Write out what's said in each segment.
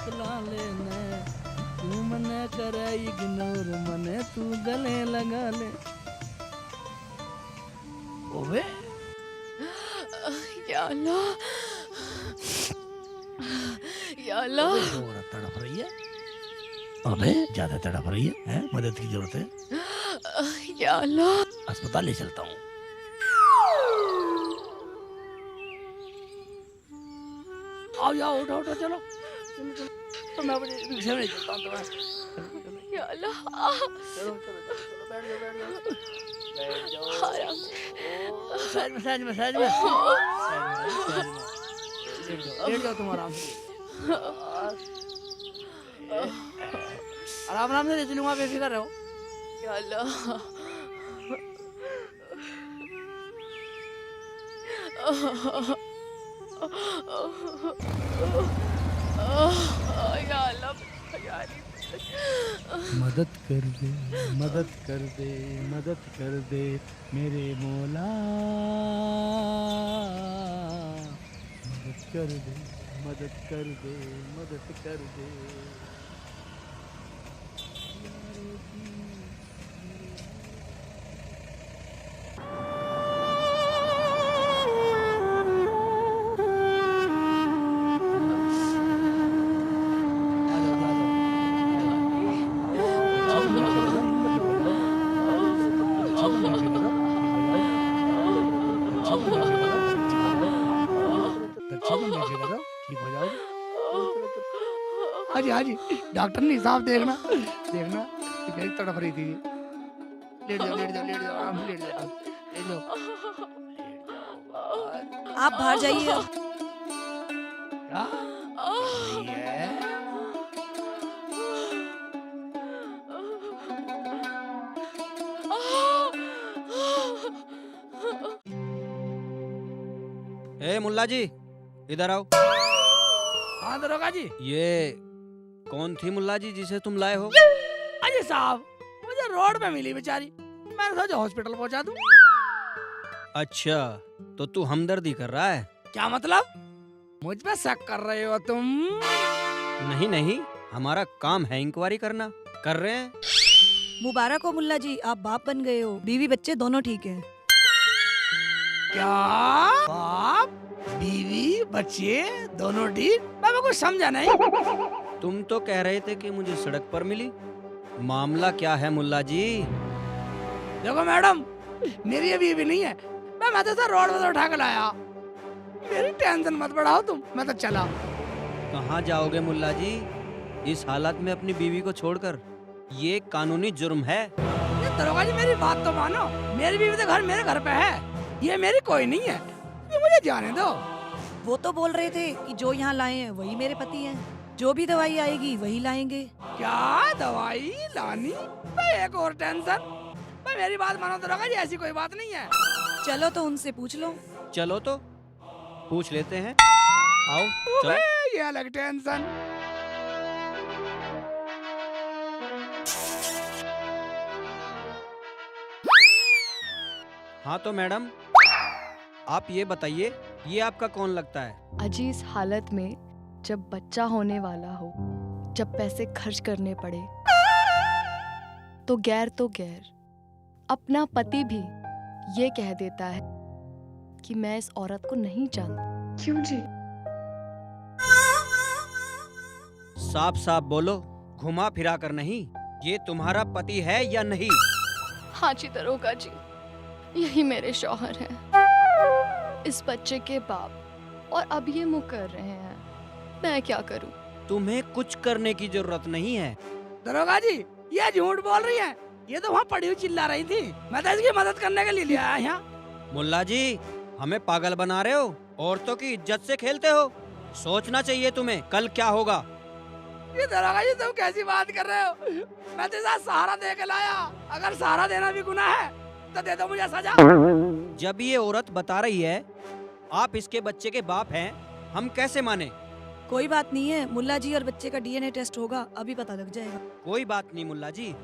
बतला लेने, तू मने करे इग्नोर, मने तू गले लगा ले। ओवे या अल्लाह, या अल्लाह। तड़प रही है। अबे ज्यादा तड़प रही है? मदद की जरूरत है? या अल्लाह। अस्पताल ले चलता हूँ। आओ जाओ, उठो उठो, चलो चलो चलो। तो मैं अपनी रिक्शा में चलता हूँ। या अल्लाह। चलो चलो चलो, बैठ जाओ बैठ जाओ बैठ जाओ। साइड में साइड में साइड में लेट जाओ तुम आराम से। आराम आराम से ले चलूंगा, बेफिक्र रहो। या अल्लाह। या अल्लाह, मदद कर दे, मदद कर दे, मदद कर दे मेरे मौला, मदद कर दे, मदद कर दे, मदद कर दे। ठीक हो जाओगे। हाजी हाजी, डॉक्टर नहीं साहब, देखना देखना कैसी तड़प रही थी। लेट जाओ लेट जाओ लेट जाओ, आराम से लेट जाओ लेट जाओ। आप बाहर जाइए। क्या कर रही है? ए मुल्ला जी, इधर आओ। हाँ दरोगा जी। ये कौन थी मुल्ला जी जिसे तुम लाए हो? अजी साहब, मुझे रोड पे मिली बेचारी, मैंने सोचा हॉस्पिटल पहुंचा दूं। अच्छा, तो तू हमदर्दी कर रहा है? क्या मतलब? मुझ पे शक कर रहे हो तुम? नहीं नहीं, हमारा काम है इंक्वायरी करना। कर रहे हैं। मुबारक हो मुल्ला जी, आप बाप बन गए हो। बीवी बच्चे दोनों ठीक हैं। क्या बाप बीवी बच्चे दोनों ठीक? मैं कुछ समझा नहीं। तुम तो कह रहे थे कि मुझे सड़क पर मिली। मामला क्या है मुल्ला जी? देखो मैडम, मेरी ये बीवी नहीं है, मैं तो रोड पर उठा कर लाया। मेरी टेंशन मत बढ़ाओ तुम, मैं तो चला। कहाँ जाओगे मुल्ला जी इस हालत में अपनी बीवी को छोड़कर? ये कानूनी जुर्म है। ये दरोगा जी, मेरी बात तो मानो। मेरी बीवी तो मेरे घर पे है, ये मेरी कोई नहीं है, ये मुझे जाने दो। वो तो बोल रहे थे कि जो यहाँ लाए हैं वही मेरे पति हैं, जो भी दवाई आएगी वही लाएंगे। क्या दवाई लानी? एक और टेंशन। मेरी बात मानो दरोगा जी, ऐसी कोई बात नहीं है। चलो तो उनसे पूछ लो। चलो तो पूछ लेते हैं। आओ चलो। ये अलग टेंशन। हाँ तो मैडम, आप ये बताइए, ये आपका कौन लगता है? अजी, इस हालत में जब बच्चा होने वाला हो, जब पैसे खर्च करने पड़े, तो गैर अपना पति भी ये कह देता है कि मैं इस औरत को नहीं जानता। क्यों जी? साफ साफ बोलो, घुमा फिरा कर नहीं। ये तुम्हारा पति है या नहीं? हाँ जी दरोगा जी, यही मेरे शौहर हैं, इस बच्चे के बाप, और अब ये मुकर रहे हैं। मैं क्या करूं? तुम्हें कुछ करने की जरूरत नहीं है। दरोगा जी, ये झूठ बोल रही है। ये तो वहाँ पड़ी हुई चिल्ला रही थी, मैं तो इसकी मदद करने के लिए लिया आया यहाँ। मुल्ला जी, हमें पागल बना रहे हो? औरतों की इज्जत से खेलते हो? सोचना चाहिए तुम्हें, कल क्या होगा। ये दरोगा जी, तुम कैसी बात कर रहे हो? मैं तेरे साथ सहारा दे के लाया, अगर सहारा देना भी गुनाह है तो दे दो मुझे सजा। जब ये औरत बता रही है आप इसके बच्चे के बाप हैं, हम कैसे माने? कोई बात नहीं है मुल्ला जी, और बच्चे का डीएनए टेस्ट होगा, अभी पता लग जाएगा। कोई बात नहीं मुल्ला जी,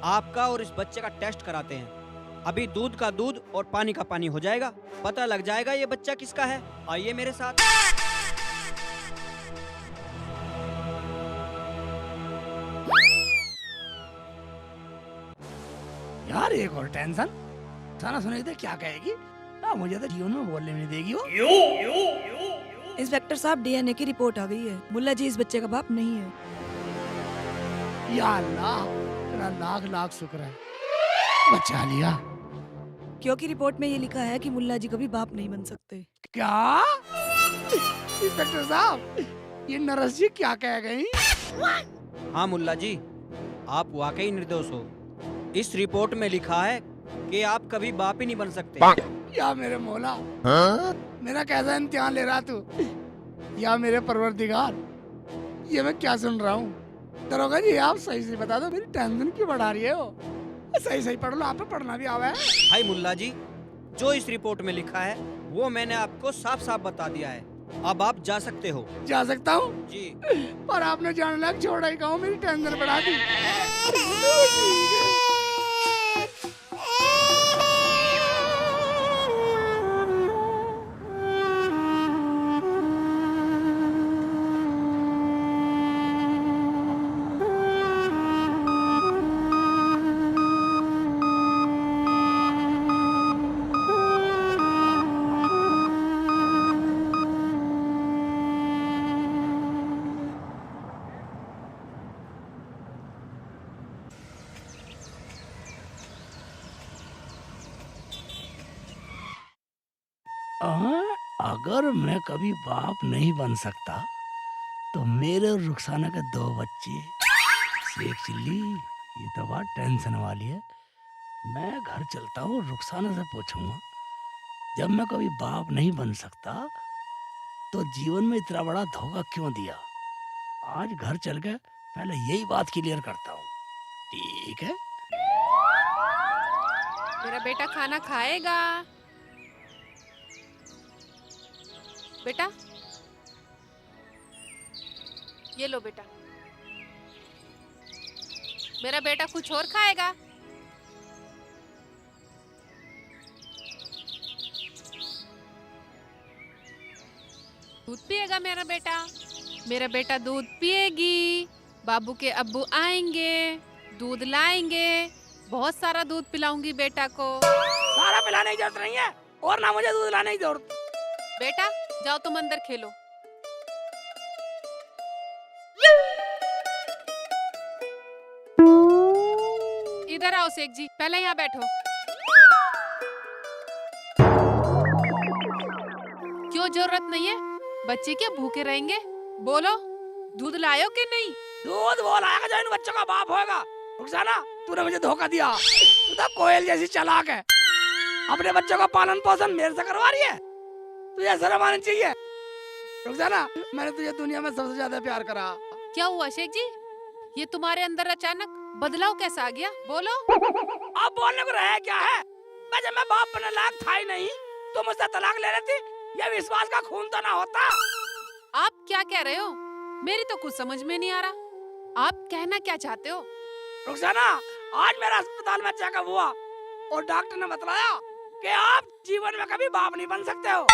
आपका और इस बच्चे का टेस्ट कराते हैं। अभी दूध का दूध और पानी का पानी हो जाएगा, पता लग जाएगा ये बच्चा किसका है। आइए मेरे साथ। यार एक और टेंशन, साना सुने थे क्या कहेगी। मुझे तो जीवन में बोलने नहीं देगी वो। इंस्पेक्टर साहब, डीएनए की रिपोर्ट आ गई है। मुल्ला जी इस बच्चे का बाप नहीं है। या अल्लाह, तेरा लाख लाख शुक्र है, बचा लिया। क्योंकि रिपोर्ट में ये लिखा है कि मुल्ला जी कभी बाप नहीं बन सकते। क्या इंस्पेक्टर साहब, ये नरस जी क्या कह गई? हाँ मुल्ला जी, आप वाकई निर्दोष हो। इस रिपोर्ट में लिखा है कि आप कभी बाप ही नहीं बन सकते। या मेरे मौला, मेरा कैसा इम्तिहान ले रहा तू? या मेरे परवरदिगार, ये मैं क्या सुन रहा हूँ? दरोगा जी आप सही से बता दो, मेरी टेंशन क्यों बढ़ा रही है वो? सही सही पढ़ लो, आप पे पढ़ना भी आवा है। भाई मुल्ला जी, जो इस रिपोर्ट में लिखा है वो मैंने आपको साफ साफ बता दिया है। अब आप जा सकते हो। जा सकता हूँ? जी। और आपने जाने लायक छोड़ा ही कहूँ, मेरी टेंशन बढ़ा दी। अगर मैं कभी बाप नहीं बन सकता तो मेरे और रुखसाना के 2 बच्चे। शेख चिल्ली, ये तो बात टेंशन वाली है। मैं घर चलता हूँ, रुखसाना से पूछूंगा, जब मैं कभी बाप नहीं बन सकता तो जीवन में इतना बड़ा धोखा क्यों दिया। आज घर चल के पहले यही बात क्लियर करता हूँ। ठीक है? मेरा बेटा खाना खाएगा। बेटा, ये लो बेटा। मेरा बेटा कुछ और खाएगा? दूध पिएगा मेरा बेटा? मेरा बेटा दूध पिएगी। बाबू के अब्बू आएंगे, दूध लाएंगे। बहुत सारा दूध पिलाऊंगी बेटा को। सारा पिलाने की जरूरत नहीं है, और ना मुझे दूध लाने की जरूरत। बेटा जाओ तुम अंदर खेलो। इधर आओ शेख जी, पहले यहाँ बैठो। क्यों जरूरत नहीं है? बच्चे क्या भूखे रहेंगे? बोलो, दूध लायो कि नहीं? दूध वो लाएगा जो इन बच्चों का बाप होगा। रुखसाना, तूने मुझे धोखा दिया। तू तो कोयल जैसी चालाक है, अपने बच्चों का पालन पोषण मेरे से करवा रही है। तुझे शर्म आनी चाहिए। रुखसाना, मैंने तुझे दुनिया में सबसे ज्यादा प्यार करा। क्या हुआ शेख जी? ये तुम्हारे अंदर अचानक बदलाव कैसा आ गया? बोलो। अब बोलने को रहा क्या है? जब मैं बाप बनने लायक था ही नहीं तो मुझसे तलाक ले लेती। ये विश्वास का खून तो ना होता। आप क्या कह रहे हो? मेरी तो कुछ समझ में नहीं आ रहा। आप कहना क्या चाहते हो? रुखसाना, आज मेरा अस्पताल में चेकअप हुआ और डॉक्टर ने बताया कि आप जीवन में कभी बाप नहीं बन सकते हो।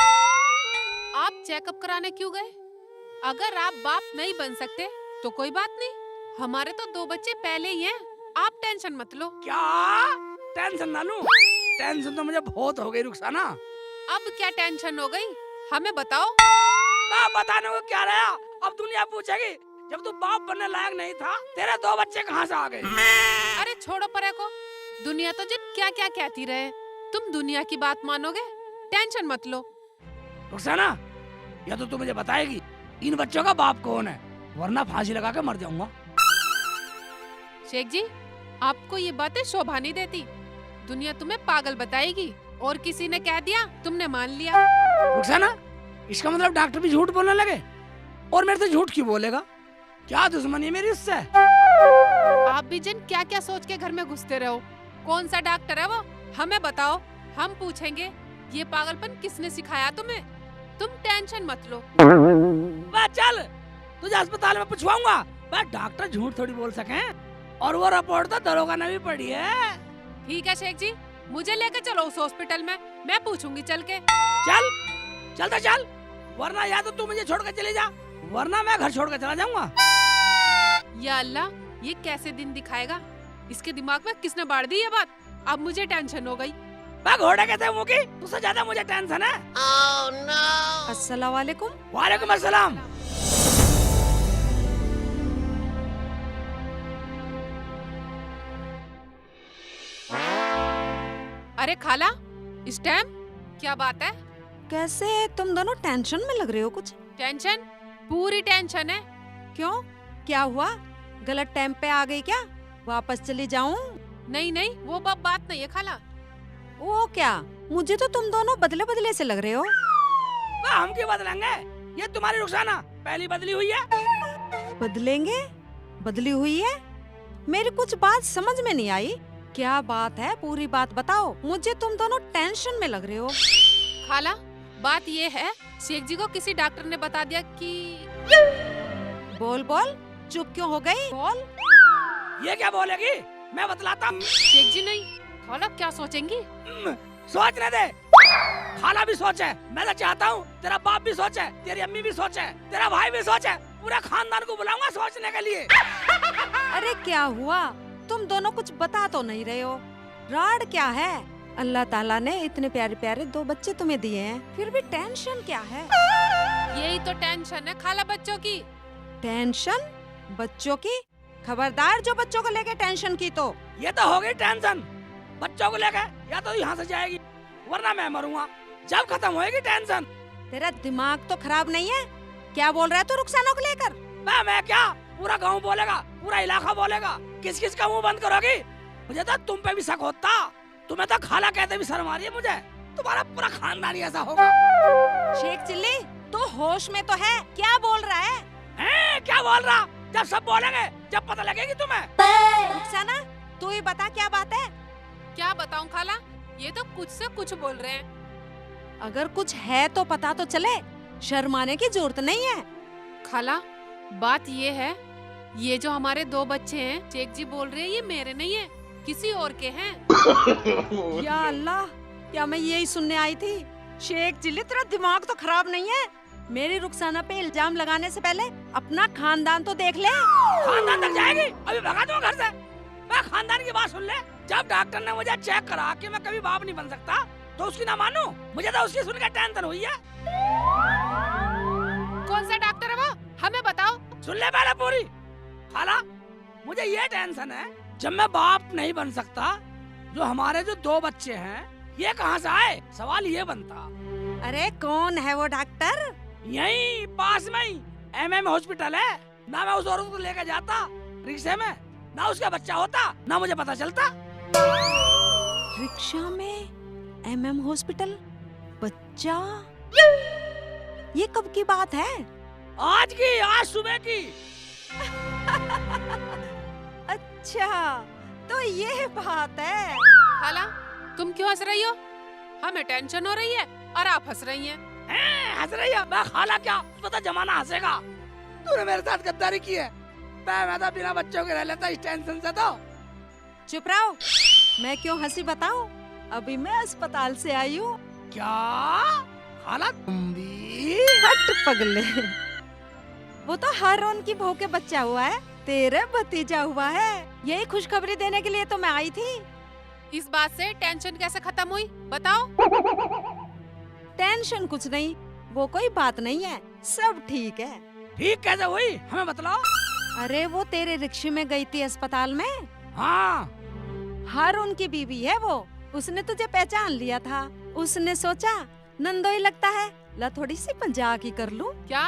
आप चेकअप कराने क्यों गए? अगर आप बाप नहीं बन सकते तो कोई बात नहीं, हमारे तो 2 बच्चे पहले ही हैं। आप टेंशन मत लो। क्या टेंशन ना लूं? टेंशन तो मुझे बहुत हो गई रुखसाना। अब क्या टेंशन हो गई? हमें बताओ। बताने को क्या रहा? अब दुनिया पूछेगी, जब तू बाप बनने लायक नहीं था, तेरे 2 बच्चे कहाँ से आ गए? अरे छोड़ो परे को, दुनिया तो जिन क्या क्या कहती रहे, तुम दुनिया की बात मानोगे? टेंशन मत लो। रुखसाना, या तो तू मुझे बताएगी इन बच्चों का बाप कौन है, वरना फांसी लगा के मर जाऊंगा। शेख जी, आपको ये बातें शोभा नहीं देती। दुनिया तुम्हें पागल बताएगी और किसी ने कह दिया तुमने मान लिया। रुखसाना, इसका मतलब डॉक्टर भी झूठ बोलने लगे और मेरे से झूठ क्यों बोलेगा? क्या दुश्मनी है मेरी उससे? आप भी जिन क्या क्या सोच के घर में घुसते रहो। कौन सा डॉक्टर है वो? हमें बताओ, हम पूछेंगे। ये पागलपन किसने सिखाया तुम्हें? तुम टेंशन मत लो। चल, तुझे अस्पताल में पूछवाऊंगा। डॉक्टर झूठ थोड़ी बोल सके, और वो रिपोर्ट तो दरोगा ने भी पढ़ी है। ठीक है शेख जी, मुझे लेकर चलो उस हॉस्पिटल में, मैं पूछूंगी चल के। चल, चलता चल, वरना या तो तू मुझे छोड़ कर चली जा, वरना मैं घर छोड़ कर चला जाऊंगा। या अल्लाह, ये कैसे दिन दिखाएगा? इसके दिमाग में किसने बाढ़ दी ये बात? अब मुझे टेंशन हो गई। मैं घोड़े के थे मुंह की, तुझसे ज्यादा मुझे टेंशन है। अस्सलाम वालेकुम। वालेकुम अस्सलाम। अरे खाला, इस टाइम क्या बात है? कैसे तुम दोनों टेंशन में लग रहे हो कुछ? टेंशन? पूरी टेंशन है। क्यों, क्या हुआ? गलत टाइम पे आ गई क्या? वापस चली जाऊं? नहीं नहीं, वो बात नहीं है खाला। वो क्या, मुझे तो तुम दोनों बदले बदले से लग रहे हो। वाह, हम क्यों बदलेंगे? ये तुम्हारी रुखसाना पहली बदली हुई है। बदलेंगे? बदली हुई है? मेरी कुछ बात समझ में नहीं आई। क्या बात है, पूरी बात बताओ। मुझे तुम दोनों टेंशन में लग रहे हो। खाला, बात ये है, शेख जी को किसी डॉक्टर ने बता दिया कि... बोल बोल, चुप क्यों हो गई? बोल। ये क्या बोलेगी? मैं बतलाता हूँ। शेख जी नहीं, खाला क्या सोचेंगी? सोचने दे। खाला भी सोचे, मैं तो चाहता हूँ तेरा बाप भी सोचे, तेरी अम्मी भी सोचे, तेरा भाई भी सोचे, पूरा खानदान को बुलाऊंगा सोचने के लिए। अरे क्या हुआ, तुम दोनों कुछ बता तो नहीं रहे हो। राड क्या है? अल्लाह ताला ने इतने प्यारे प्यारे 2 बच्चे तुम्हें दिए हैं, फिर भी टेंशन क्या है? यही तो टेंशन है खाला, बच्चों की। टेंशन? बच्चों की? खबरदार जो बच्चों को लेके टेंशन की तो। ये तो हो गई टेंशन बच्चों को लेकर, या तो यहाँ से जाएगी वरना मैं मरूंगा। जब खत्म होएगी टेंशन। तेरा दिमाग तो खराब नहीं है? क्या बोल रहा है तू रुखसाना को लेकर? मैं क्या, पूरा गांव बोलेगा, पूरा इलाका बोलेगा। किस किस का मुंह बंद करोगी? मुझे तो तुम पे भी शक होता। तुम्हें तो खाला कहते भी शर्म आ रही है मुझे। तुम्हारा पूरा खानदान ही ऐसा होगा। शेख चिल्ली, तू होश में तो है? क्या बोल रहा है? क्या बोल रहा? जब सब बोलेंगे, जब पता लगेगी तुम्हें। रुखसाना, तू ही बता क्या बात है? क्या बताऊं खाला, ये तो कुछ से कुछ बोल रहे हैं। अगर कुछ है तो पता तो चले, शर्माने की जरूरत नहीं है। खाला, बात ये है, ये जो हमारे 2 बच्चे हैं, शेख जी बोल रहे हैं ये मेरे नहीं है, किसी और के हैं। या अल्लाह, क्या मैं यही सुनने आई थी? शेख चिल्ली, तेरा दिमाग तो खराब नहीं है? मेरी रुखसाना पे इल्जाम लगाने से पहले अपना खानदान तो देख ले। खानदान तक जाएगी? अभी भगा दूंगा घर से। मैं खानदान की बात सुन ले। जब डॉक्टर ने मुझे चेक करा कि मैं कभी बाप नहीं बन सकता, तो उसकी ना मानू? मुझे तो उसकी सुनकर टेंशन हुई है। कौन सा डॉक्टर है वो, हमें बताओ। सुन ले पहले पूरी। खाला, मुझे ये टेंशन है, जब मैं बाप नहीं बन सकता, जो हमारे जो 2 बच्चे हैं, ये कहाँ से आए? सवाल ये बनता। अरे कौन है वो डॉक्टर? यहीं पास में ही MM हॉस्पिटल है ना। मैं उस औरत को लेकर जाता रिक्शे में, ना उसका बच्चा होता, ना मुझे पता चलता। रिक्शा में MM हॉस्पिटल, बच्चा? ये कब की बात है? आज की, आज सुबह की। अच्छा, तो ये बात है। खाला, तुम क्यों हंस रही हो? हमें टेंशन हो रही है और आप हंस रही हैं। हंस रही है? मैं खाला क्या, पता जमाना हंसेगा। तूने मेरे साथ गद्दारी की है। मैं तो बिना बच्चों के रह लेता इस टेंशन से। तो चुप रहो, मैं क्यों हंसी बताऊं? अभी मैं अस्पताल से आई हूँ। क्या खाला, तुम भी? हट पगले, वो तो हारून की बहू के बच्चा हुआ है, तेरे भतीजा हुआ है। यही खुशखबरी देने के लिए तो मैं आई थी। इस बात से टेंशन कैसे खत्म हुई, बताओ। टेंशन कुछ नहीं, वो कोई बात नहीं है, सब ठीक है। ठीक कैसे हुई, हमें बतलाओ। अरे वो तेरे रिक्शे में गई थी अस्पताल में। हाँ, हारून की बीवी है वो। उसने तुझे पहचान लिया था। उसने सोचा नंदोई लगता है, ला थोड़ी सी मजाक ही कर लूं। क्या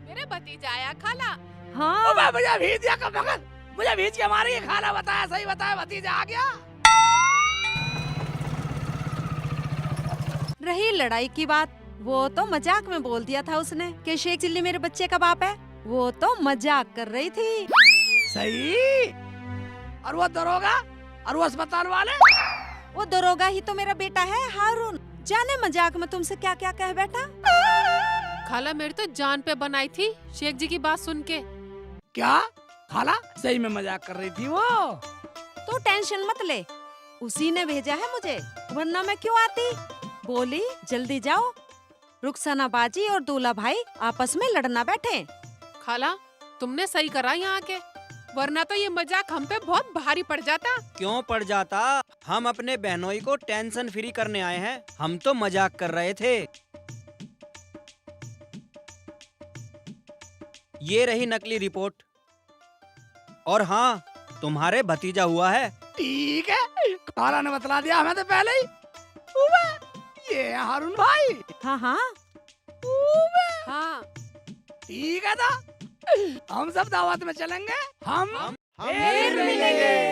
मेरे भतीजा आया खाला? हाँ, मुझे भेज दिया कब वक्त, मुझे भेज के मारी। खाला बताया, सही बताया, भतीजा आ गया। रही लड़ाई की बात, वो तो मजाक में बोल दिया था उसने कि शेख चिल्ली मेरे बच्चे का बाप है। वो तो मजाक कर रही थी। सही। और वो दरोगा और वो अस्पताल वाले? वो दरोगा ही तो मेरा बेटा है हारून। जाने मजाक में तुमसे क्या क्या कह बैठा। खाला, मेरी तो जान पे बनाई थी शेख जी की बात सुन के। क्या खाला, सही में मजाक कर रही थी वो? तो टेंशन मत ले, उसी ने भेजा है मुझे, वरना मैं क्यों आती। बोली जल्दी जाओ, रुखसाना बाजी और दूल्हा भाई आपस में लड़ना बैठे। खाला, तुमने सही करा यहाँ के, वरना तो ये मजाक हम पे बहुत भारी पड़ जाता। क्यों पड़ जाता? हम अपने बहनोई को टेंशन फ्री करने आए हैं, हम तो मजाक कर रहे थे। ये रही नकली रिपोर्ट। और हाँ, तुम्हारे भतीजा हुआ है। ठीक है, काला ने बतला दिया हमें तो पहले ही। उबे, ये है हारून भाई। हाँ हाँ उबे, हाँ ठीक है था। हम सब दावत में चलेंगे। हम हम फिर मिलेंगे।